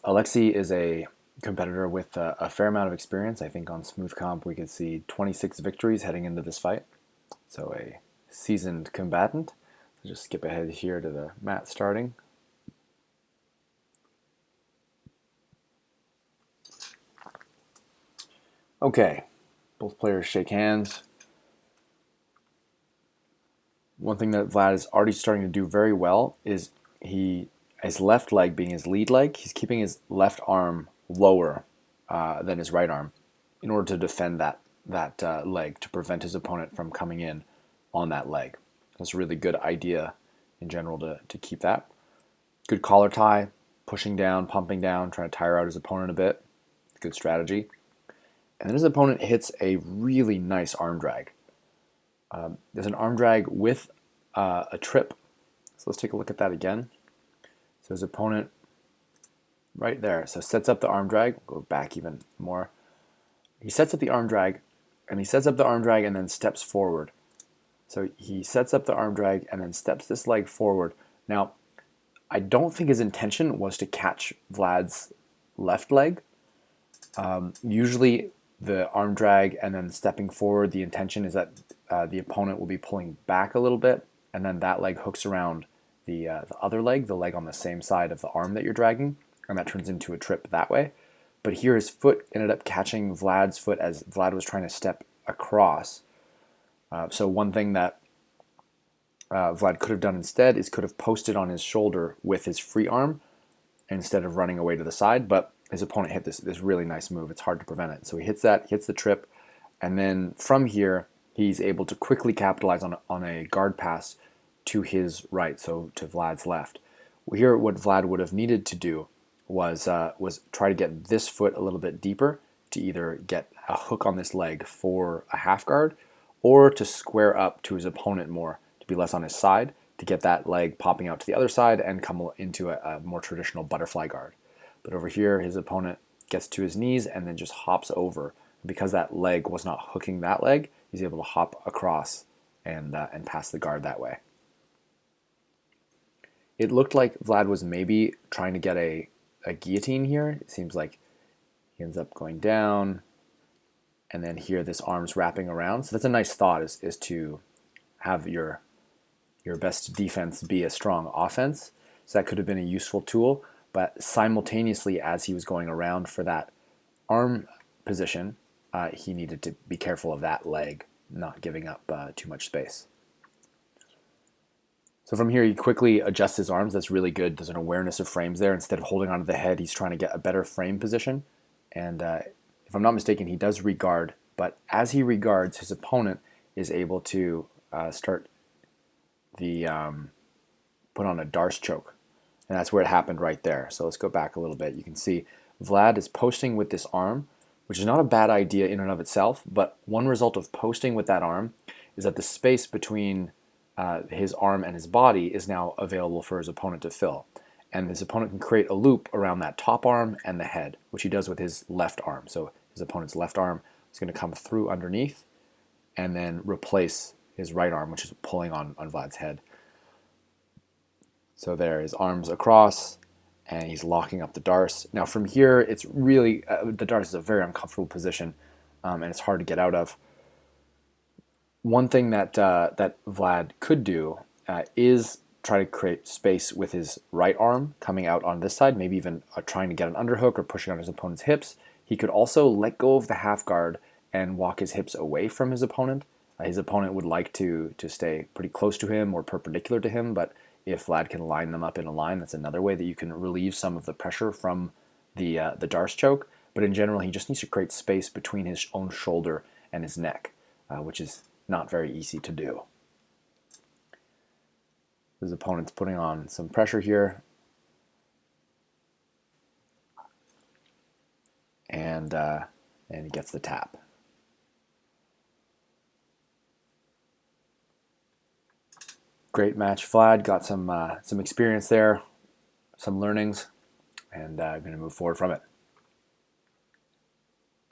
Alexei is a competitor with a fair amount of experience. I think on Smooth Comp we could see 26 victories heading into this fight. So a seasoned combatant. So just skip ahead here to the mat starting. Okay, both players shake hands. One thing that Vlad is already starting to do very well is his left leg being his lead leg, he's keeping his left arm lower than his right arm in order to defend that leg to prevent his opponent from coming in on that leg. That's a really good idea in general to keep that. Good collar tie, pushing down, pumping down, trying to tire out his opponent a bit. Good strategy. And then his opponent hits a really nice arm drag. There's an arm drag with a trip. So let's take a look at that again. So his opponent right there. So sets up the arm drag. Go back even more. He sets up the arm drag, and he sets up the arm drag and then steps forward. So he sets up the arm drag and then steps this leg forward. Now, I don't think his intention was to catch Vlad's left leg. Usually the arm drag and then stepping forward, the intention is that the opponent will be pulling back a little bit, and then that leg hooks around the other leg, the leg on the same side of the arm that you're dragging, and that turns into a trip that way. But here his foot ended up catching Vlad's foot as Vlad was trying to step across. So one thing that Vlad could have done instead is could have posted on his shoulder with his free arm instead of running away to the side, but his opponent hit this really nice move. It's hard to prevent it. So he hits that, hits the trip, and then from here, he's able to quickly capitalize on a guard pass to his right, so to Vlad's left. Here, what Vlad would have needed to do was try to get this foot a little bit deeper to either get a hook on this leg for a half guard or to square up to his opponent more, to be less on his side, to get that leg popping out to the other side and come into a more traditional butterfly guard. But over here, his opponent gets to his knees and then just hops over. Because that leg was not hooking that leg, he's able to hop across and pass the guard that way. It looked like Vlad was maybe trying to get a guillotine here. It seems like he ends up going down, and then here this arm's wrapping around. So that's a nice thought, is to have your best defense be a strong offense. So that could have been a useful tool. But simultaneously, as he was going around for that arm position, he needed to be careful of that leg, not giving up too much space. So from here, he quickly adjusts his arms. That's really good. There's an awareness of frames there. Instead of holding onto the head, he's trying to get a better frame position. And if I'm not mistaken, he does regard. But as he regards, his opponent is able to start the put on a Darce choke. And that's where it happened right there. So let's go back a little bit. You can see Vlad is posting with this arm, which is not a bad idea in and of itself, but one result of posting with that arm is that the space between his arm and his body is now available for his opponent to fill. And his opponent can create a loop around that top arm and the head, which he does with his left arm. So his opponent's left arm is going to come through underneath and then replace his right arm, which is pulling on Vlad's head. So there, his arms across, and he's locking up the Darce. Now from here, it's really, the Darce is a very uncomfortable position, and it's hard to get out of. One thing that Vlad could do is try to create space with his right arm coming out on this side, maybe even trying to get an underhook or pushing on his opponent's hips. He could also let go of the half guard and walk his hips away from his opponent. His opponent would like to stay pretty close to him or perpendicular to him, but if Vlad can line them up in a line, that's another way that you can relieve some of the pressure from the Darce choke. But in general, he just needs to create space between his own shoulder and his neck, which is not very easy to do. His opponent's putting on some pressure here. And he gets the tap. Great match. Vlad got some experience there, some learnings, and I'm going to move forward from it.